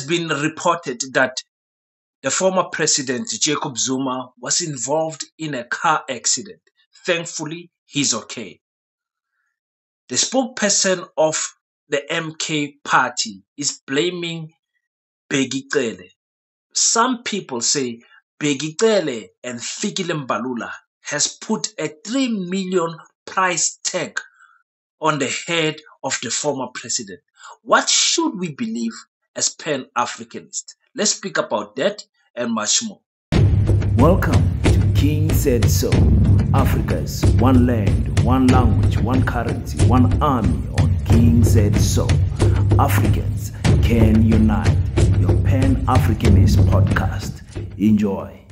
been reported that the former president, Jacob Zuma, was involved in a car accident. Thankfully, he's okay. The spokesperson of the MK party is blaming Bheki. Some people say Bheki and Fikile Mbalula has put a 3 million price tag on the head of the former president. What should we believe as Pan-Africanists? Let's speak about that and much more. Welcome to King Said So, Africa's one land, one language, one currency, one army on King Said So. Africans can unite. Your Pan-Africanist podcast. Enjoy.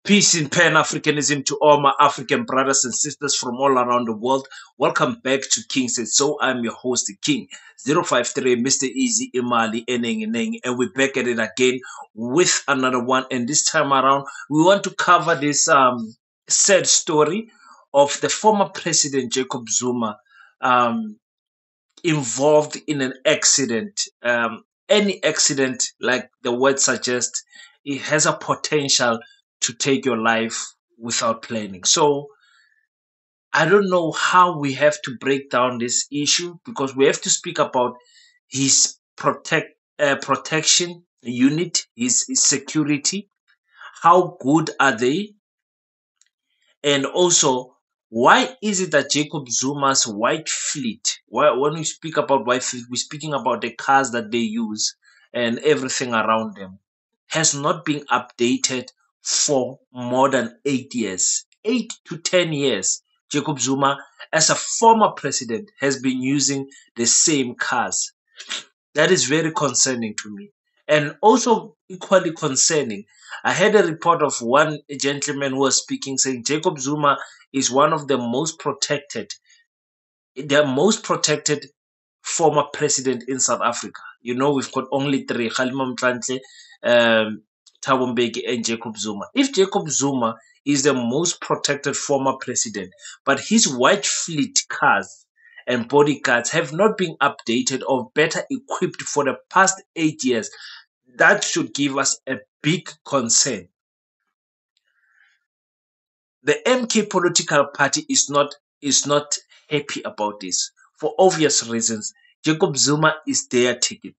Peace in Pan-Africanism to all my African brothers and sisters from all around the world. Welcome back to King Said So. I'm your host, the King 053, Mr. Easy Imali Eneng, and we're back at it again with another one. And this time around, we want to cover this sad story of the former president Jacob Zuma involved in an accident. Any accident, like the word suggests, it has a potential to take your life without planning. So I don't know how we have to break down this issue, because we have to speak about his protection unit, his security. How good are they? And also, why is it that Jacob Zuma's white fleet, when we speak about white fleet, we're speaking about the cars that they use and everything around them, has not been updated for more than 8 years, 8 to 10 years. Jacob Zuma, as a former president, has been using the same cars. That is very concerning to me. And also equally concerning, I had a report of one gentleman who was speaking, saying Jacob Zuma is one of the most protected former president in South Africa. You know, we've got only three: Kgalema Motlanthe, Thabo Mbeki, and Jacob Zuma. If Jacob Zuma is the most protected former president, but his white fleet cars and bodyguards have not been updated or better equipped for the past 8 years, that should give us a big concern. The MK political party is not happy about this for obvious reasons. Jacob Zuma is their ticket.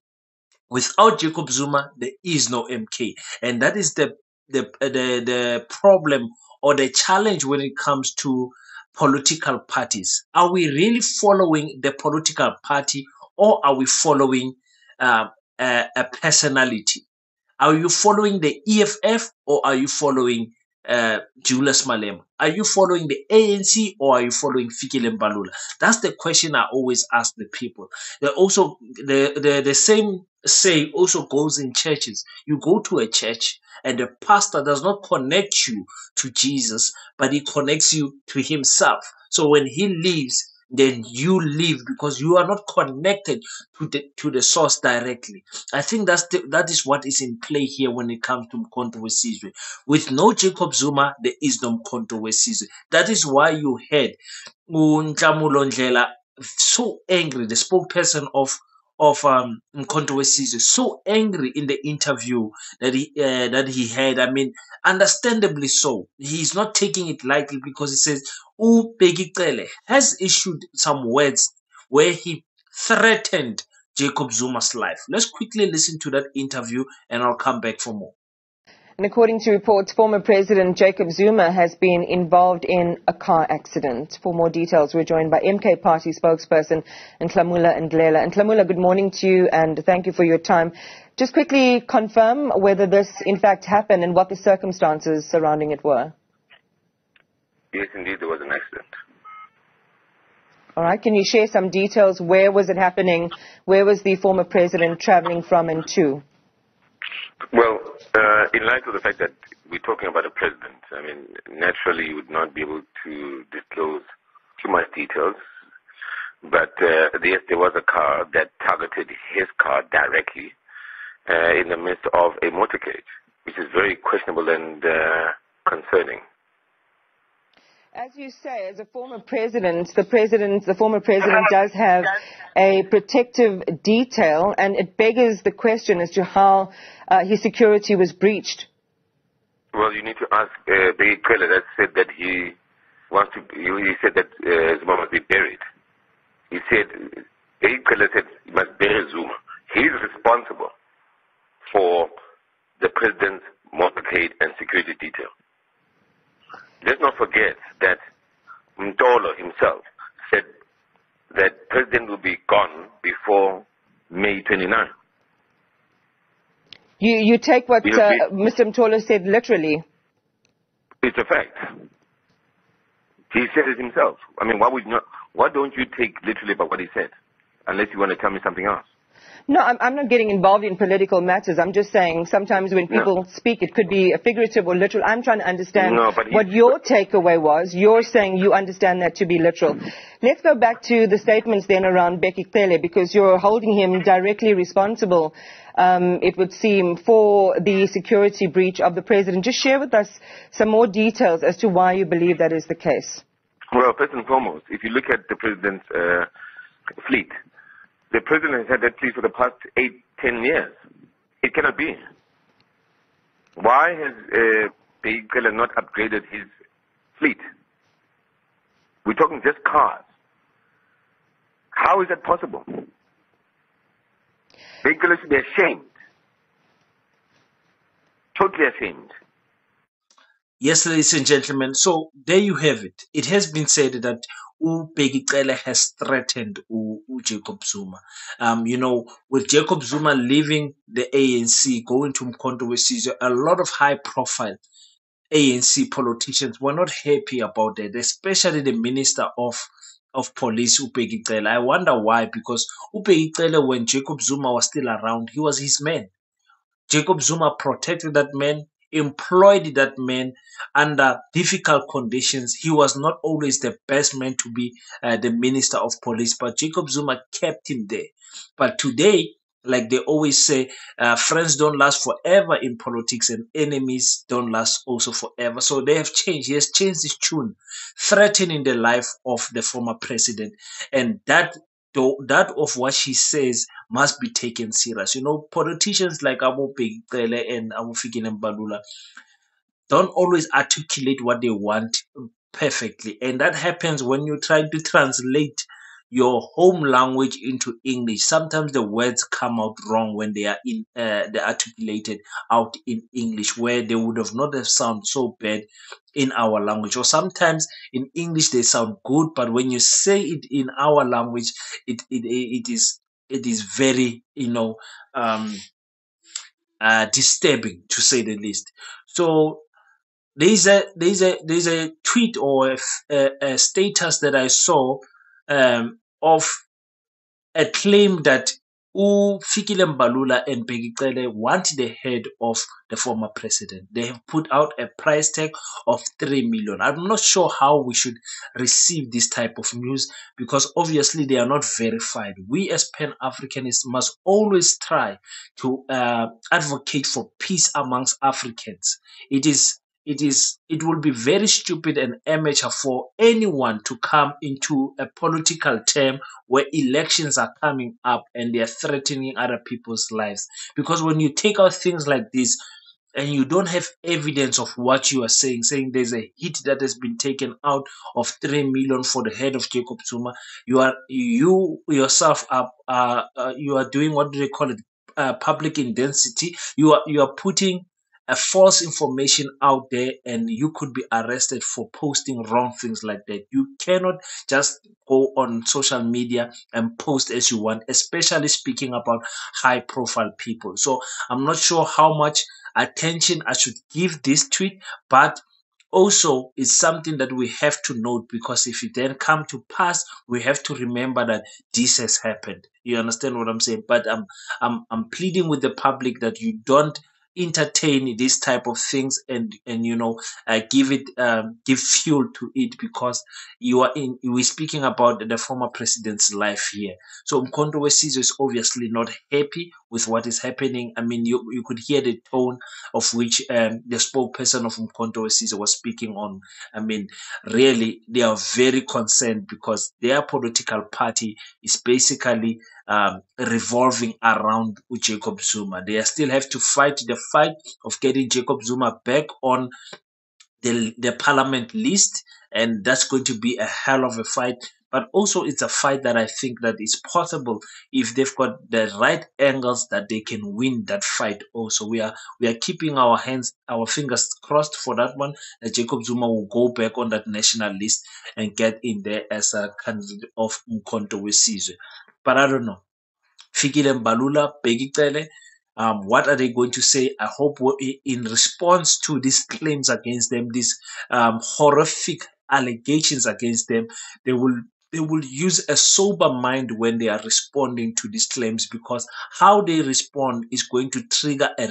Without Jacob Zuma, there is no MK, and that is the problem or the challenge when it comes to political parties. Are we really following the political party, or are we following a personality? Are you following the EFF, or are you following Julius Malema? Are you following the ANC, or are you following Fikile Mbalula? That's the question I always ask the people. Also, the same say also goes in churches. You go to a church and the pastor does not connect you to Jesus, but he connects you to himself. So when he leaves, then you leave, because you are not connected to the source directly. I think that is what is in play here when it comes to controversies. With no Jacob Zuma, there is no controversies. That is why you heard Ntlamulo Ndlela so angry, the spokesperson of controversies, is so angry in the interview that he had. I mean, understandably so. He's not taking it lightly, because he says Bheki Cele has issued some words where he threatened Jacob Zuma's life. Let's quickly listen to that interview and I'll come back for more. And according to reports, former President Jacob Zuma has been involved in a car accident. For more details, we're joined by MK Party spokesperson Ntlamulo Ndlela. Ntlamulo, good morning to you and thank you for your time. Just quickly confirm whether this in fact happened and what the circumstances surrounding it were. Yes, indeed, there was an accident. All right, can you share some details? Where was it happening? Where was the former president traveling from and to? Well, in light of the fact that we're talking about a president, I mean, naturally you would not be able to disclose too much details. But yes, there was a car that targeted his car directly in the midst of a motorcade, which is very questionable and concerning. As you say, as a former president, the former president does have a protective detail, and it beggars the question as to how his security was breached. Well, you need to ask Fikile that said that he wants to. He said that Zuma must be buried. He said Fikile said he must bury Zuma. He is responsible for the president's motorcade and security detail. Let's not forget that Mbalula himself said that president will be gone before May 29. You take what Mr. Mbalula said literally. It's a fact. He said it himself. I mean, why don't you take literally about what he said, unless you want to tell me something else? No, I'm not getting involved in political matters. I'm just saying sometimes when people speak, it could be figurative or literal. I'm trying to understand what your takeaway was. You're saying you understand that to be literal. Let's go back to the statements then around Bheki, because you're holding him directly responsible, it would seem, for the security breach of the president. Just share with us some more details as to why you believe that is the case. Well, first and foremost, if you look at the president's fleet, the president has had that fleet for the past 8-10 years. It cannot be. Why has Fikile not upgraded his fleet? We're talking just cars. How is that possible? Fikile should be ashamed. Totally ashamed. Yes, ladies and gentlemen, so there you have it. It has been said that Fikile has threatened Jacob Zuma. With Jacob Zuma leaving the ANC, going to Mkhonto weSizwe, a lot of high-profile ANC politicians were not happy about that, especially the Minister of Police, Fikile. I wonder why, because Fikile, when Jacob Zuma was still around, he was his man. Jacob Zuma protected that man, employed that man under difficult conditions. He was not always the best man to be the Minister of Police, but Jacob Zuma kept him there. But today, like they always say, friends don't last forever in politics and enemies don't last also forever. So they have changed. He has changed his tune, threatening the life of the former president. And that of what she says must be taken serious. Politicians like Abu Cele and Abu Fikile Mbalula don't always articulate what they want perfectly. And that happens when you try to translate your home language into English. Sometimes the words come out wrong when they are they're articulated out in English, where they would have not have sound so bad in our language. Or sometimes in English they sound good, but when you say it in our language, it is very disturbing, to say the least. So there's a tweet or a status that I saw of a claim that Fikile Mbalula and Bheki want the head of the former president. They have put out a price tag of 3 million. I'm not sure how we should receive this type of news, because obviously they are not verified. We as Pan-Africanists must always try to advocate for peace amongst Africans. It will be very stupid and amateur for anyone to come into a political term where elections are coming up and they are threatening other people's lives. Because when you take out things like this and you don't have evidence of what you are saying there's a hit that has been taken out of 3 million for the head of Jacob Zuma, you yourself you are doing, what do they call it, public indensity. You are putting a false information out there, and you could be arrested for posting wrong things like that. You cannot just go on social media and post as you want, especially speaking about high profile people. So I'm not sure how much attention I should give this tweet, but also it's something that we have to note, because if it then come to pass, we have to remember that this has happened. You understand what I'm saying? But I'm pleading with the public that you don't entertain these type of things and give fuel to it, because we're speaking about the former president's life here. So Mkhonto weSizwe is obviously not happy with what is happening. I mean, you could hear the tone of which the spokesperson of Umkhonto we Sizwe was speaking on. I mean, really, they are very concerned because their political party is basically revolving around Jacob Zuma. They still have to fight the fight of getting Jacob Zuma back on the parliament list, and that's going to be a hell of a fight. But also, it's a fight that I think that is possible if they've got the right angles that they can win that fight. Also, we are keeping our fingers crossed for that one. That Jacob Zuma will go back on that national list and get in there as a candidate of Umkhonto we Sizwe. But I don't know. Fikile, Mbalula, Bheki, Cele, what are they going to say? I hope in response to these claims against them, these horrific allegations against them, they will use a sober mind when they are responding to these claims, because how they respond is going to trigger a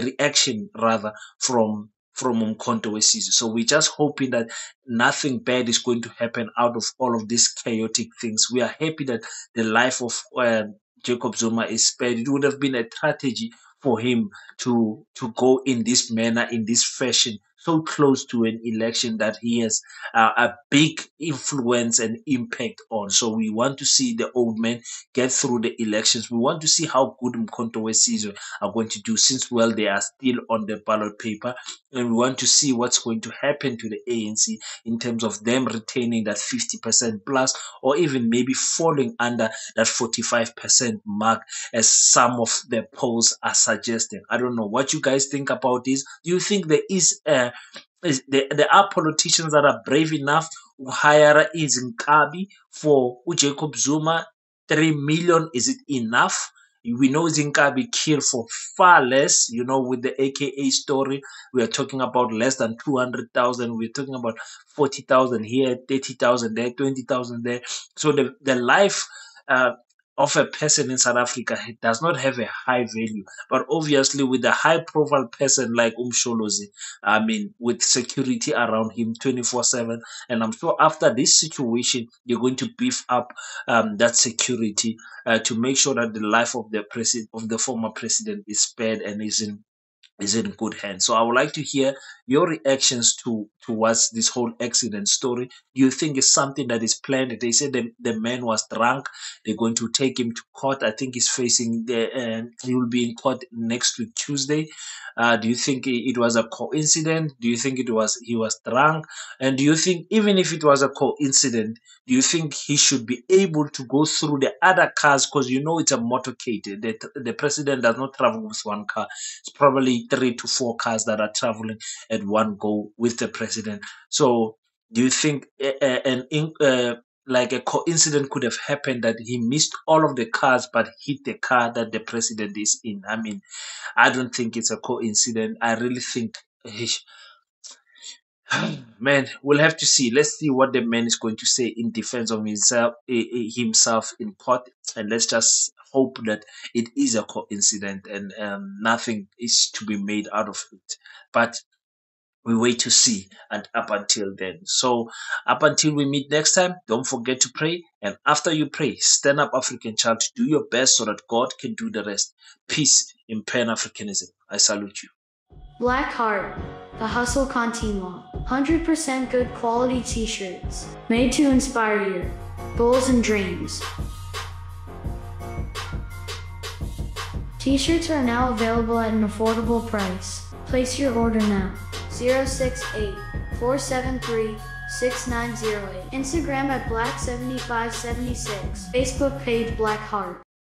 reaction rather from Umkhonto we Sizwe. So we're just hoping that nothing bad is going to happen out of all of these chaotic things. We are happy that the life of Jacob Zuma is spared. It would have been a tragedy for him to go in this manner, in this fashion, so close to an election that he has a big influence and impact on. So we want to see the old man get through the elections. We want to see how good Umkhonto we Sizwe are going to do, since, well, they are still on the ballot paper. And we want to see what's going to happen to the ANC in terms of them retaining that 50% plus, or even maybe falling under that 45% mark, as some of the polls are suggesting. I don't know what you guys think about this. Do you think there there are politicians that are brave enough to hire Izinkabi for Jacob Zuma? 3 million, is it enough? We know Zinkabi killed for far less, with the AKA story. We are talking about less than 200,000. We're talking about 40,000 here, 30,000 there, 20,000 there. So the life of a person in South Africa does not have a high value. But obviously, with a high profile person like Umsholozi, I mean, with security around him 24/7, and I'm sure after this situation, you're going to beef up that security to make sure that the life of the former president is spared and is in good hands. So I would like to hear your reactions towards this whole accident story. Do you think it's something that is planned? They said the man was drunk. They're going to take him to court. I think he's facing he will be in court next week, Tuesday. Do you think it was a coincidence? Do you think he was drunk? And do you think, even if it was a coincidence, do you think he should be able to go through the other cars? Because it's a motorcade. The president does not travel with one car. It's probably 3 to 4 cars that are traveling at one go with the president. So do you think like a coincidence could have happened, that he missed all of the cars but hit the car that the president is in? I mean, I don't think it's a coincidence. I really think, man, we'll have to see. Let's see what the man is going to say in defense of himself in court, and let's just hope that it is a coincidence and nothing is to be made out of it. But we wait to see, and up until then. So up until we meet next time, don't forget to pray. And after you pray, stand up, African child, to do your best so that God can do the rest. Peace in Pan-Africanism. I salute you. Black Heart, the hustle continua. 100% good quality t-shirts, made to inspire your goals and dreams. T-shirts are now available at an affordable price. Place your order now. 068-473-6908. Instagram at Black7576. Facebook page Black Heart.